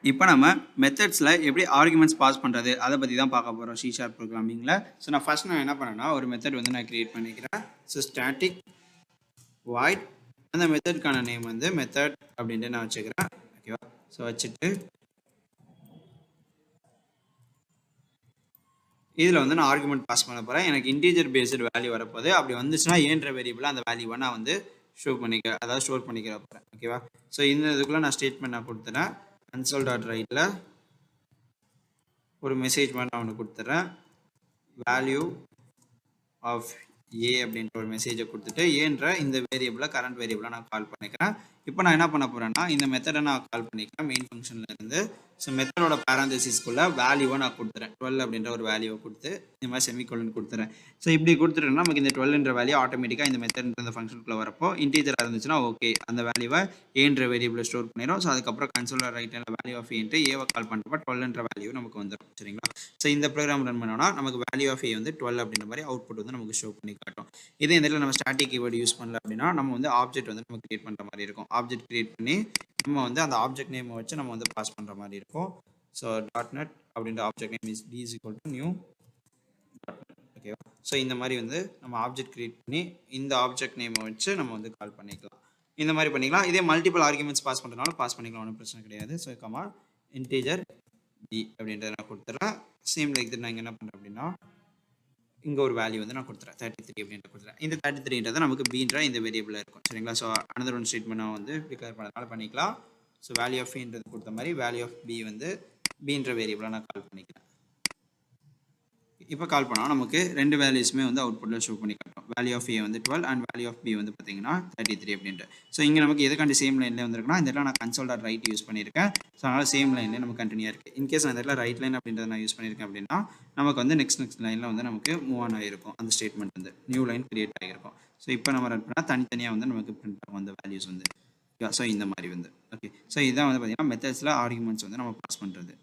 இப்போ நம்ம மெத்தட்ஸில் எப்படி ஆர்குமெண்ட்ஸ் பாஸ் பண்ணுறது அதை பற்றி தான் பார்க்க போகிறோம் C# ப்ரோக்ராமிங்கில். ஸோ நான் என்ன பண்ணேன்னா ஒரு மெத்தட் வந்து நான் க்ரியேட் பண்ணிக்கிறேன். ஸோ ஸ்டாட்டிக் வாய்ட் அந்த மெத்தட்கான நேம் வந்து மெத்தட் அப்படின்ட்டு நான் வச்சுக்கிறேன். ஓகேவா? ஸோ வச்சுட்டு இதில் வந்து நான் ஆர்குமெண்ட் பாஸ் பண்ண போகிறேன். எனக்கு இன்டீஜர் பேஸ்டு வேல்யூ வரப்போகுது. அப்படி வந்துச்சுன்னா ஏன்ற வேரியபிளாக அந்த வேல்யூவை நான் வந்து ஸ்டோர் பண்ணிக்கிற போகிறேன். ஓகேவா? ஸோ இந்த இதுக்குள்ளே நான் ஸ்டேட்மெண்ட் நான் கொடுத்துறேன். console.writeல ஒரு மெசேஜ் மாதிரி நான் ஒன்று கொடுத்துட்றேன். வேல்யூ ஆஃப் ஏ அப்படின்ற ஒரு மெசேஜை கொடுத்துட்டு ஏன்ற இந்த வேரியபிளை கரண்ட் வேரியபிளை நான் கால் பண்ணிக்கிறேன். இப்போ நான் என்ன பண்ண போகிறேன்னா இந்த மெத்தடை நான் கால் பண்ணிக்கிறேன் மெயின் ஃபங்க்ஷனில் இருந்து. ஸோ மெத்தடோட பேரந்தசிஸ்குள்ளே வேல்யூவை நான் கொடுத்துறேன். 12 அப்படின்ற ஒரு வேல்யூவை கொடுத்து இந்த மாதிரி செமிகோலன் கொடுத்துறேன். ஸோ இப்படி கொடுத்துட்டேன்னா நமக்கு இந்த 12ன்ற வேல்யூ ஆட்டோமேட்டிக்காக இந்த மெத்தட் இந்த ஃபங்க்ஷனுக்குள்ளே வரப்போ இன்டீஜராக இருந்துச்சுன்னா ஓகே அந்த வேல்யூவை ஏன்ற வேரியபிளை ஸ்டோர் பண்ணிடும். ஸோ அதுக்கப்புறம் கன்சோலர் ரைட்டில் வேல்யூ ஆஃப் ஏன்ட்டு ஏவை கால் பண்ணுறப்ப 12ன்ற வேல்யூ நமக்கு வந்துடும். சரிங்களா? ஸோ இந்த ப்ரோக்ராம் ரன் பண்ணோன்னா நமக்கு வேல்யூ ஆஃப் ஏ வந்து 12 அப்படின்ற மாதிரி அவுட்புட் வந்து நமக்கு ஷோ பண்ணி காட்டும். இதே இந்த இடத்துல நம்ம ஸ்டாட்டிக் கீவேர்டு யூஸ் பண்ணல அப்படின்னா நம்ம வந்து ஆப்ஜெக்ட் வந்து நம்ம கிரியேட் பண்ணுற மாதிரி இருக்கும். ஆப்ஜெக்ட் கிரியேட் பண்ணி நம்ம வந்து அந்த ஆப்ஜெக்ட் நேமை வச்சு நம்ம வந்து பாஸ் பண்ணுற மாதிரி இருக்கும். ஸோ .NET அப்படின்ற object name is d = new. ஓகேவா? ஸோ இந்த மாதிரி வந்து நம்ம ஆப்ஜெக்ட் கிரியேட் பண்ணி இந்த ஆப்ஜெக்ட் நேமை வச்சு நம்ம வந்து கால் பண்ணிக்கலாம். இந்த மாதிரி பண்ணிக்கலாம். இதே மல்டிபிள் ஆர்குமெண்ட்ஸ் பாஸ் பண்ணுறதுனால பாஸ் பண்ணிக்கலாம், ஒன்றும் பிரச்சனை கிடையாது. ஸோ கமா இன்டீஜர் d அப்படின்றத நான் கொடுத்துட்றேன். சேம் லைக் நான் இங்கே என்ன பண்ணுறேன் அப்படின்னா இங்கே ஒரு வேல்யூ வந்து நான் கொடுத்துறேன் 33 அப்படின்ற கொடுத்துறேன். இந்த 33ன்றது நமக்கு பீன்ற இந்த வேரியபிளில் இருக்கும். சரிங்களா? ஸோ அனதர் ஒன் ஸ்டேட்மெண்ட் நான் வந்து டிக்ளேர் பண்ணனால பண்ணிக்கலாம். ஸோ வேல்யூ ஆஃப் ஏன்றது கொடுத்த மாதிரி வேல்யூ ஆஃப் பி வந்து பீன்ற வேரியபிளாக நான் கால் பண்ணிக்கிறேன். இப்போ கால் பண்ணால் நமக்கு ரெண்டு வேல்யூஸுமே வந்து அவுட்புட்டில் ஷோ பண்ணி காட்டும். வேல்யூ ஆஃப் ஏ வந்து 12 அண்ட் வேல்யூ ஆஃப் பி வந்து பார்த்தீங்கன்னா 33 அப்படின்ட்டு. ஸோ இங்கே நமக்கு எதுக்காண்டி சேம் லைன்லேயே வந்துருக்குன்னா இந்த இடத்துல நான் console.write யூஸ் பண்ணியிருக்கேன். ஸோ அதனால் சேம் லைன்லேயே நமக்கு கண்டினியூ இருக்குது. இன்கேஸ் நான் இந்த இடத்துல ரைட் லைன் அப்படின்றத நான் யூஸ் பண்ணியிருக்கேன் அப்படின்னா நமக்கு வந்து நெக்ஸ்ட் லைனில் வந்து நமக்கு மூவ் ஆன் ஆகிருக்கும். அந்த ஸ்டேட்மெண்ட் வந்து நியூ லைன் கிரியேட் ஆகிருக்கும். ஸோ இப்போ நம்ம ரன் பண்ணால் தனித்தனியாக வந்து நமக்கு பிரிண்ட் ஆகும் அந்த வேல்யூஸ் வந்து. ஸோ இந்த மாதிரி வந்து ஓகே. ஸோ இதான் வந்து பார்த்தீங்கன்னா மெத்தட்ஸில் ஆர்குமெண்ட்ஸ் வந்து நம்ம பாஸ் பண்ணுறது.